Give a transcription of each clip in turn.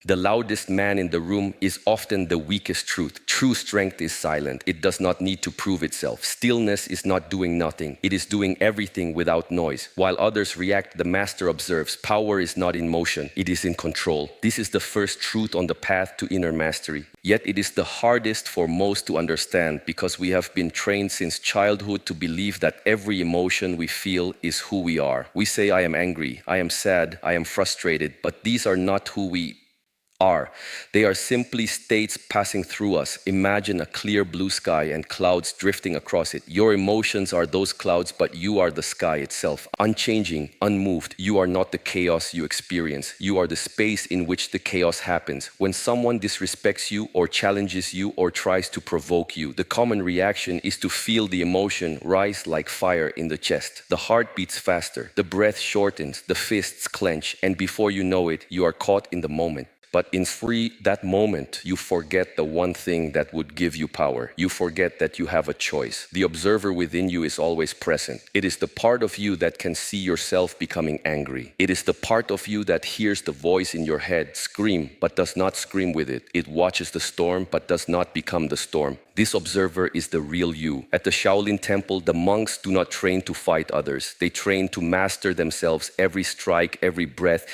The loudest man in the room is often the weakest truth. True strength is silent. It does not need to prove itself. Stillness is not doing nothing. It is doing everything without noise. While others react, the master observes. Power is not in motion. It is in control. This is the first truth on the path to inner mastery. Yet it is the hardest for most to understand because we have been trained since childhood to believe that every emotion we feel is who we are. We say, I am angry, I am sad, I am frustrated, but these are not who we are. They are simply states passing through us. Imagine a clear blue sky and clouds drifting across it. Your emotions are those clouds, but you are the sky itself, unchanging, unmoved. You are not the chaos you experience. You are the space in which the chaos happens. When someone disrespects you or challenges you or tries to provoke you, the common reaction is to feel the emotion rise like fire in the chest. The heart beats faster, the breath shortens, the fists clench, and before you know it, you are caught in the moment. But in that moment, you forget the one thing that would give you power. You forget that you have a choice. The observer within you is always present. It is the part of you that can see yourself becoming angry. It is the part of you that hears the voice in your head scream, but does not scream with it. It watches the storm, but does not become the storm. This observer is the real you. At the Shaolin Temple, the monks do not train to fight others. They train to master themselves. Every strike, every breath,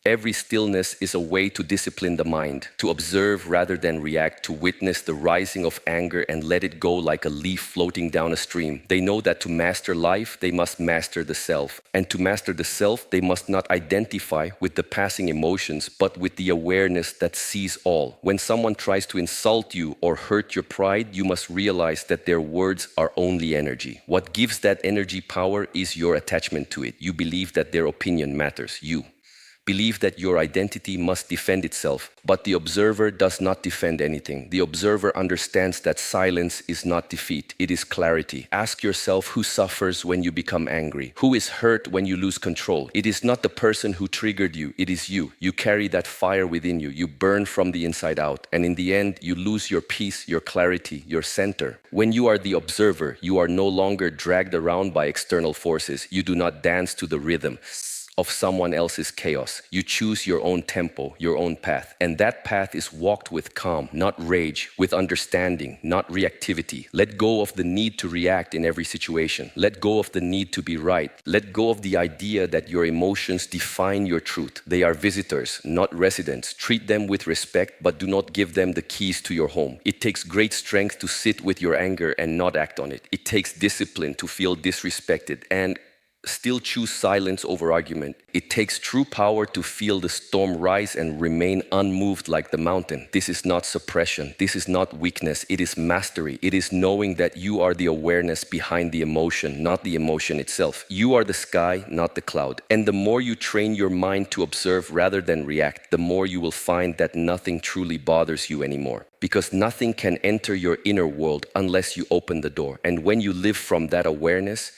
every stillness is a way to discipline the mind, to observe rather than react, to witness the rising of anger and let it go like a leaf floating down a stream. They know that to master life, they must master the self. And to master the self, they must not identify with the passing emotions, but with the awareness that sees all. When someone tries to insult you or hurt your pride, you must realize that their words are only energy. What gives that energy power is your attachment to it. You believe that their opinion matters. You believe that your identity must defend itself, but the observer does not defend anything. The observer understands that silence is not defeat, it is clarity. Ask yourself who suffers when you become angry, who is hurt when you lose control. It is not the person who triggered you, it is you. You carry that fire within you, you burn from the inside out, and in the end, you lose your peace, your clarity, your center. When you are the observer, you are no longer dragged around by external forces. You do not dance to the rhythm of someone else's chaos. You choose your own tempo, your own path. And that path is walked with calm, not rage, with understanding, not reactivity. Let go of the need to react in every situation. Let go of the need to be right. Let go of the idea that your emotions define your truth. They are visitors, not residents. Treat them with respect, but do not give them the keys to your home. It takes great strength to sit with your anger and not act on it. It takes discipline to feel disrespected and still choose silence over argument. It takes true power to feel the storm rise and remain unmoved like the mountain. This is not suppression. This is not weakness. It is mastery. It is knowing that you are the awareness behind the emotion, not the emotion itself. You are the sky, not the cloud. And the more you train your mind to observe rather than react, the more you will find that nothing truly bothers you anymore. Because nothing can enter your inner world unless you open the door. And when you live from that awareness,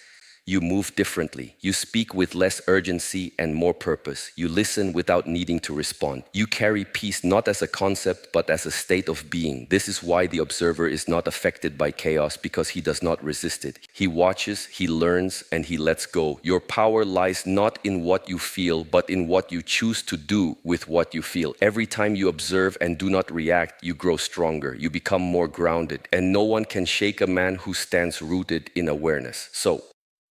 you move differently. You speak with less urgency and more purpose. You listen without needing to respond. You carry peace not as a concept, but as a state of being. This is why the observer is not affected by chaos, because he does not resist it. He watches, he learns, and he lets go. Your power lies not in what you feel, but in what you choose to do with what you feel. Every time you observe and do not react, you grow stronger. You become more grounded. And no one can shake a man who stands rooted in awareness. So,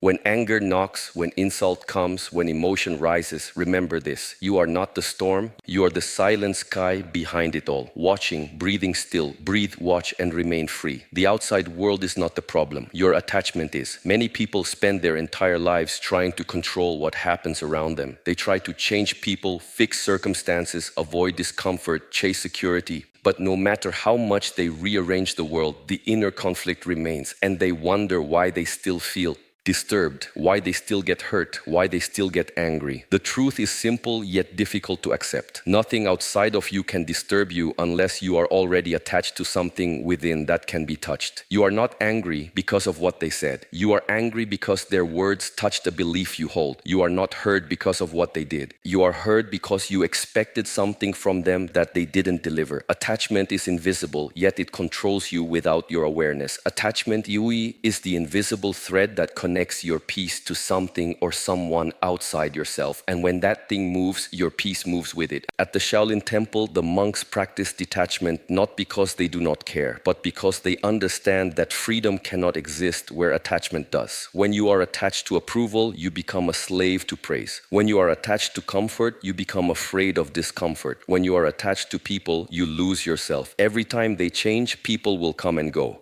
when anger knocks, when insult comes, when emotion rises, remember this. You are not the storm. You are the silent sky behind it all. Watching, breathing still. Breathe, watch, and remain free. The outside world is not the problem. Your attachment is. Many people spend their entire lives trying to control what happens around them. They try to change people, fix circumstances, avoid discomfort, chase security. But no matter how much they rearrange the world, the inner conflict remains, and they wonder why they still feel disturbed, why they still get hurt, why they still get angry. The truth is simple yet difficult to accept. Nothing outside of you can disturb you unless you are already attached to something within that can be touched. You are not angry because of what they said. You are angry because their words touched a belief you hold. You are not hurt because of what they did. You are hurt because you expected something from them that they didn't deliver. Attachment is invisible, yet it controls you without your awareness. Attachment, Yui, is the invisible thread that connects connects your peace to something or someone outside yourself. And when that thing moves, your peace moves with it. At the Shaolin Temple, the monks practice detachment not because they do not care, but because they understand that freedom cannot exist where attachment does. When you are attached to approval, you become a slave to praise. When you are attached to comfort, you become afraid of discomfort. When you are attached to people, you lose yourself. Every time they change, people will come and go.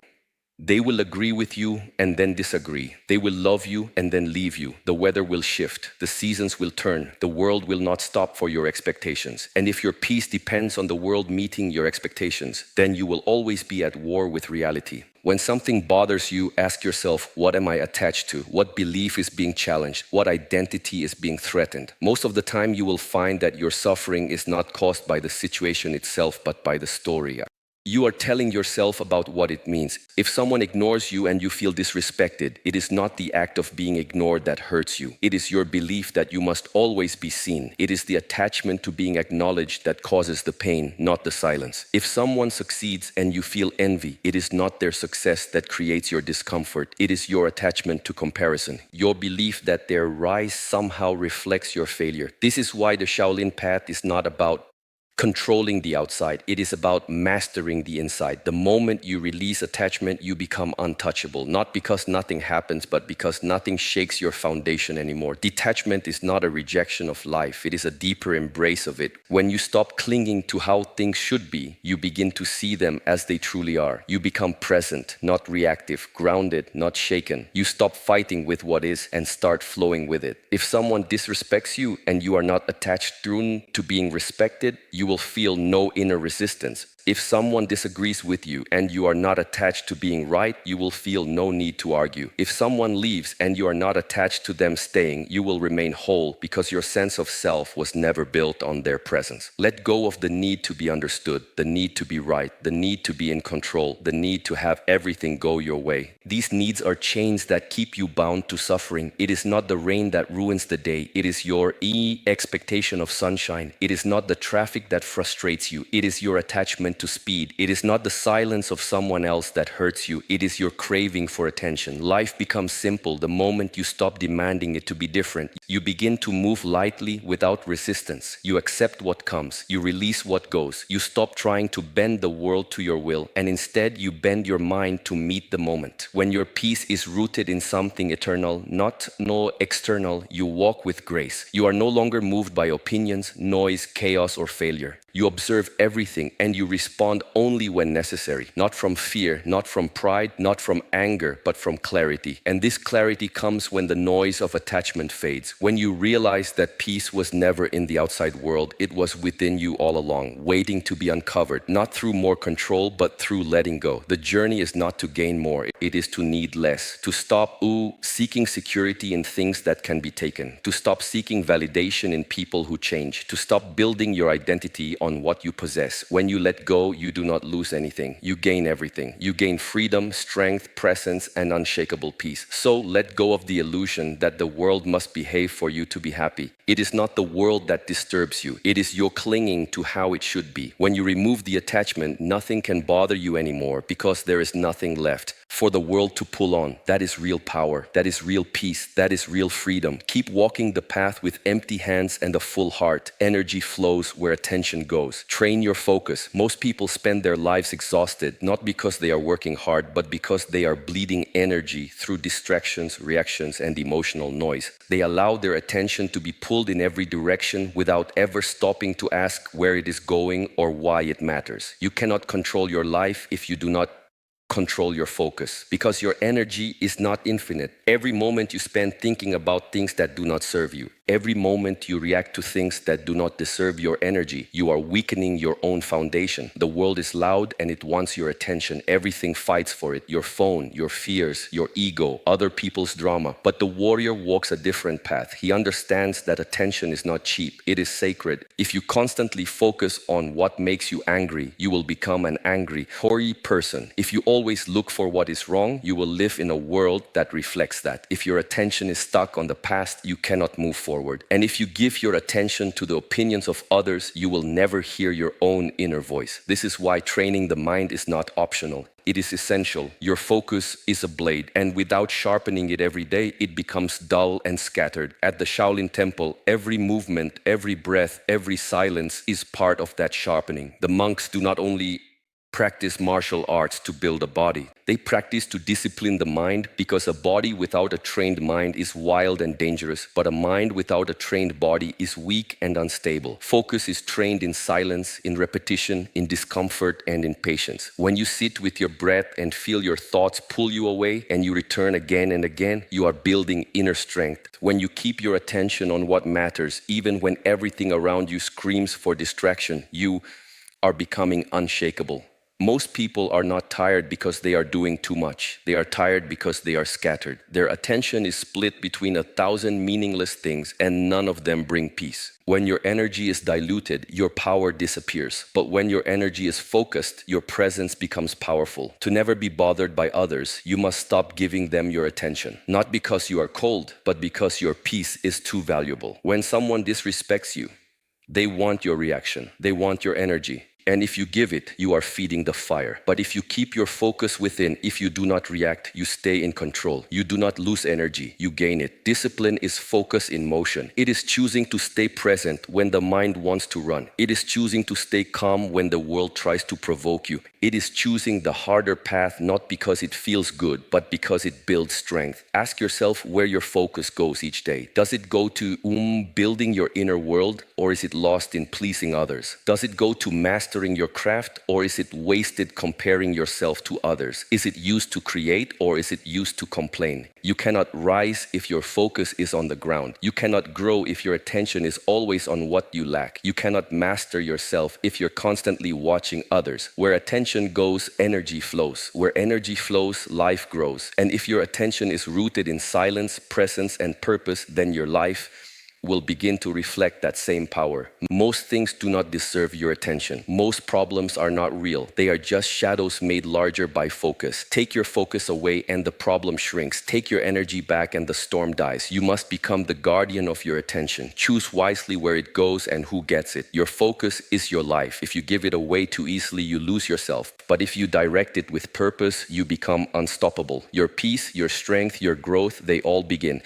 They will agree with you and then disagree. They will love you and then leave you. The weather will shift. The seasons will turn. The world will not stop for your expectations. And if your peace depends on the world meeting your expectations, then you will always be at war with reality. When something bothers you, ask yourself, what am I attached to? What belief is being challenged? What identity is being threatened? Most of the time, you will find that your suffering is not caused by the situation itself, but by the story. You are telling yourself about what it means. If someone ignores you and you feel disrespected, it is not the act of being ignored that hurts you. It is your belief that you must always be seen. It is the attachment to being acknowledged that causes the pain, not the silence. If someone succeeds and you feel envy, it is not their success that creates your discomfort. It is your attachment to comparison. Your belief that their rise somehow reflects your failure. This is why the Shaolin path is not about controlling the outside. It is about mastering the inside. The moment you release attachment, you become untouchable. Not because nothing happens, but because nothing shakes your foundation anymore. Detachment is not a rejection of life. It is a deeper embrace of it. When you stop clinging to how things should be, you begin to see them as they truly are. You become present, not reactive, grounded, not shaken. You stop fighting with what is and start flowing with it. If someone disrespects you and you are not attached to being respected, you will feel no inner resistance. If someone disagrees with you and you are not attached to being right, you will feel no need to argue. If someone leaves and you are not attached to them staying, you will remain whole because your sense of self was never built on their presence. Let go of the need to be understood, the need to be right, the need to be in control, the need to have everything go your way. These needs are chains that keep you bound to suffering. It is not the rain that ruins the day. It is your expectation of sunshine. It is not the traffic that frustrates you. It is your attachment to speed. It is not the silence of someone else that hurts you. It is your craving for attention. Life becomes simple the moment you stop demanding it to be different. You begin to move lightly without resistance. You accept what comes. You release what goes. You stop trying to bend the world to your will, and instead you bend your mind to meet the moment. When your peace is rooted in something eternal, not no external, you walk with grace. You are no longer moved by opinions, noise, chaos, or failure. You observe everything and you respond only when necessary, not from fear, not from pride, not from anger, but from clarity. And this clarity comes when the noise of attachment fades, when you realize that peace was never in the outside world, it was within you all along, waiting to be uncovered, not through more control, but through letting go. The journey is not to gain more, it is to need less, to stop seeking security in things that can be taken, to stop seeking validation in people who change, to stop building your identity on what you possess. When you let go, you do not lose anything. You gain everything. You gain freedom, strength, presence, and unshakable peace. So let go of the illusion that the world must behave for you to be happy. It is not the world that disturbs you. It is your clinging to how it should be. When you remove the attachment, nothing can bother you anymore because there is nothing left for the world to pull on. That is real power. That is real peace. That is real freedom. Keep walking the path with empty hands and a full heart. Energy flows where attention goes. Train your focus. Most people spend their lives exhausted, not because they are working hard, but because they are bleeding energy through distractions, reactions, and emotional noise. They allow their attention to be pulled in every direction without ever stopping to ask where it is going or why it matters. You cannot control your life if you do not control your focus, because your energy is not infinite. Every moment you spend thinking about things that do not serve you, every moment you react to things that do not deserve your energy, you are weakening your own foundation. The world is loud and it wants your attention. Everything fights for it. Your phone, your fears, your ego, other people's drama. But the warrior walks a different path. He understands that attention is not cheap. It is sacred. If you constantly focus on what makes you angry, you will become an angry, hoary person. If you always look for what is wrong, you will live in a world that reflects that. If your attention is stuck on the past, you cannot move forward. And if you give your attention to the opinions of others, you will never hear your own inner voice. This is why training the mind is not optional. It is essential. Your focus is a blade, and without sharpening it every day, it becomes dull and scattered. At the Shaolin Temple, every movement, every breath, every silence is part of that sharpening. The monks do not only practice martial arts to build a body. They practice to discipline the mind, because a body without a trained mind is wild and dangerous, but a mind without a trained body is weak and unstable. Focus is trained in silence, in repetition, in discomfort, and in patience. When you sit with your breath and feel your thoughts pull you away and you return again and again, you are building inner strength. When you keep your attention on what matters, even when everything around you screams for distraction, you are becoming unshakable. Most people are not tired because they are doing too much. They are tired because they are scattered. Their attention is split between 1,000 meaningless things, and none of them bring peace. When your energy is diluted, your power disappears. But when your energy is focused, your presence becomes powerful. To never be bothered by others, you must stop giving them your attention. Not because you are cold, but because your peace is too valuable. When someone disrespects you, they want your reaction. They want your energy. And if you give it, you are feeding the fire. But if you keep your focus within, if you do not react, you stay in control. You do not lose energy, you gain it. Discipline is focus in motion. It is choosing to stay present when the mind wants to run. It is choosing to stay calm when the world tries to provoke you. It is choosing the harder path, not because it feels good, but because it builds strength. Ask yourself where your focus goes each day. Does it go to building your inner world, or is it lost in pleasing others? Does it go to mastering your craft, or is it wasted comparing yourself to others? Is it used to create, or is it used to complain? You cannot rise if your focus is on the ground. You cannot grow if your attention is always on what you lack. You cannot master yourself if you're constantly watching others. Where attention goes, energy flows. Where energy flows, life grows. And if your attention is rooted in silence, presence, and purpose, then your life will begin to reflect that same power. Most things do not deserve your attention. Most problems are not real. They are just shadows made larger by focus. Take your focus away and the problem shrinks. Take your energy back and the storm dies. You must become the guardian of your attention. Choose wisely where it goes and who gets it. Your focus is your life. If you give it away too easily, you lose yourself. But if you direct it with purpose, you become unstoppable. Your peace, your strength, your growth, they all begin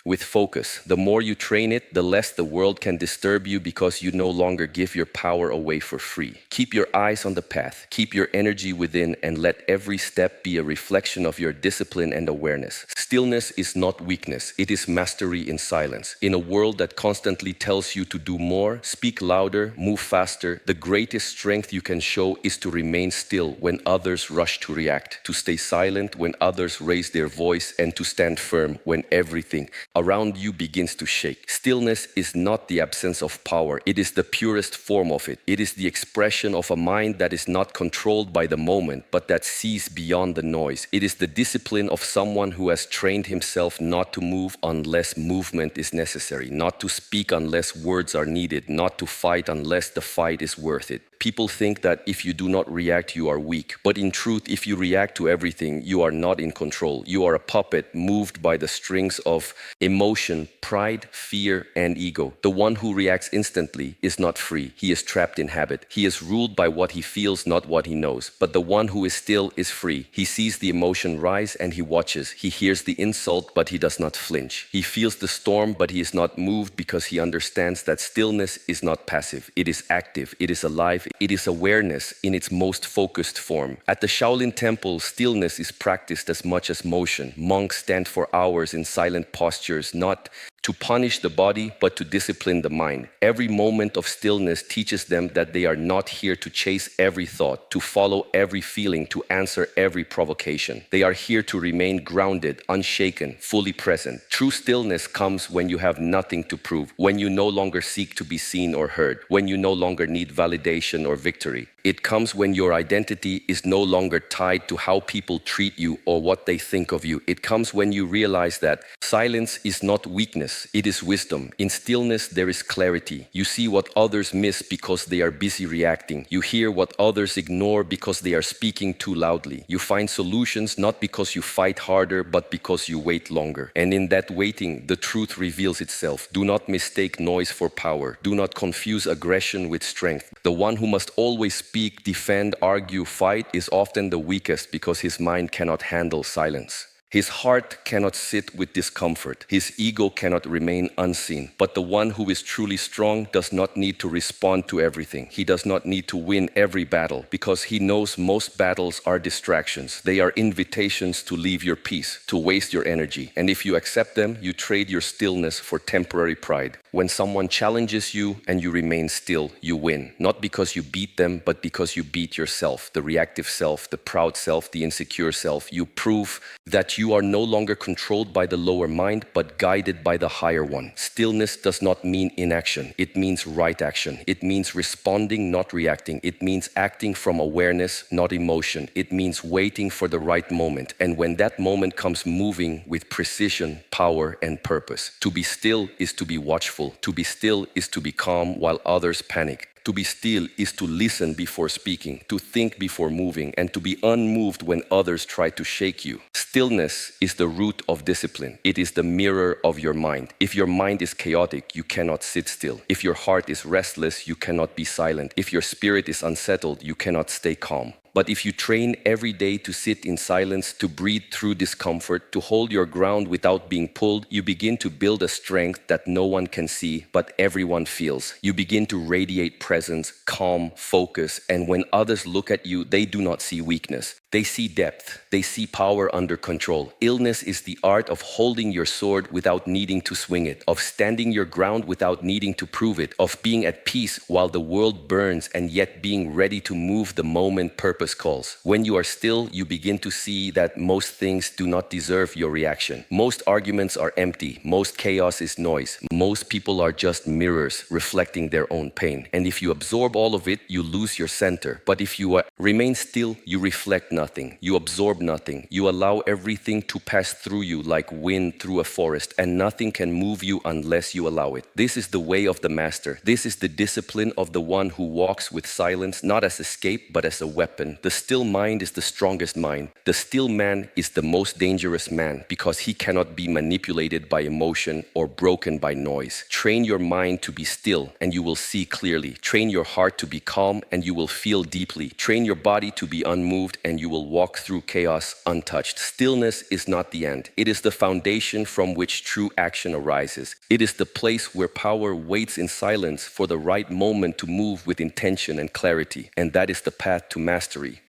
with focus. The more you train it, the less the world can disturb you, because you no longer give your power away for free. Keep your eyes on the path, keep your energy within, and let every step be a reflection of your discipline and awareness. Stillness is not weakness, it is mastery in silence. In a world that constantly tells you to do more, speak louder, move faster, the greatest strength you can show is to remain still when others rush to react, to stay silent when others raise their voice, and to stand firm when everything around you begins to shake. Stillness is not the absence of power. It is the purest form of it. It is the expression of a mind that is not controlled by the moment, but that sees beyond the noise. It is the discipline of someone who has trained himself not to move unless movement is necessary, not to speak unless words are needed, not to fight unless the fight is worth it. People think that if you do not react, you are weak. But in truth, if you react to everything, you are not in control. You are a puppet moved by the strings of emotion, pride, fear, and ego. The one who reacts instantly is not free. He is trapped in habit. He is ruled by what he feels, not what he knows. But the one who is still is free. He sees the emotion rise and he watches. He hears the insult, but he does not flinch. He feels the storm, but he is not moved, because he understands that stillness is not passive. It is active. It is alive. It is awareness in its most focused form. At the Shaolin Temple, stillness is practiced as much as motion. Monks stand for hours in silent postures, not to punish the body, but to discipline the mind. Every moment of stillness teaches them that they are not here to chase every thought, to follow every feeling, to answer every provocation. They are here to remain grounded, unshaken, fully present. True stillness comes when you have nothing to prove, when you no longer seek to be seen or heard, when you no longer need validation promotion or victory. It comes when your identity is no longer tied to how people treat you or what they think of you. It comes when you realize that silence is not weakness, it is wisdom. In stillness, there is clarity. You see what others miss because they are busy reacting. You hear what others ignore because they are speaking too loudly. You find solutions not because you fight harder, but because you wait longer. And in that waiting, the truth reveals itself. Do not mistake noise for power. Do not confuse aggression with strength. The one who must always speak, defend, argue, fight is often the weakest because his mind cannot handle silence. His heart cannot sit with discomfort. His ego cannot remain unseen. But the one who is truly strong does not need to respond to everything. He does not need to win every battle because he knows most battles are distractions. They are invitations to leave your peace, to waste your energy. And if you accept them, you trade your stillness for temporary pride. When someone challenges you and you remain still, you win. Not because you beat them, but because you beat yourself, the reactive self, the proud self, the insecure self. You prove that you are no longer controlled by the lower mind, but guided by the higher one. Stillness does not mean inaction. It means right action. It means responding, not reacting. It means acting from awareness, not emotion. It means waiting for the right moment. And when that moment comes, moving with precision, power, and purpose. To be still is to be watchful. To be still is to be calm while others panic. To be still is to listen before speaking, to think before moving, and to be unmoved when others try to shake you. Stillness is the root of discipline. It is the mirror of your mind. If your mind is chaotic, you cannot sit still. If your heart is restless, you cannot be silent. If your spirit is unsettled, you cannot stay calm. But if you train every day to sit in silence, to breathe through discomfort, to hold your ground without being pulled, you begin to build a strength that no one can see, but everyone feels. You begin to radiate presence, calm, focus, and when others look at you, they do not see weakness. They see depth. They see power under control. Illness is the art of holding your sword without needing to swing it, of standing your ground without needing to prove it, of being at peace while the world burns and yet being ready to move the moment purpose calls. When you are still, you begin to see that most things do not deserve your reaction. Most arguments are empty. Most chaos is noise. Most people are just mirrors reflecting their own pain. And if you absorb all of it, you lose your center. But if you remain still, you reflect nothing. You absorb nothing. You allow everything to pass through you like wind through a forest, and nothing can move you unless you allow it. This is the way of the master. This is the discipline of the one who walks with silence, not as escape, but as a weapon. The still mind is the strongest mind. The still man is the most dangerous man because he cannot be manipulated by emotion or broken by noise. Train your mind to be still and you will see clearly. Train your heart to be calm and you will feel deeply. Train your body to be unmoved and you will walk through chaos untouched. Stillness is not the end. It is the foundation from which true action arises. It is the place where power waits in silence for the right moment to move with intention and clarity. And that is the path to mastery.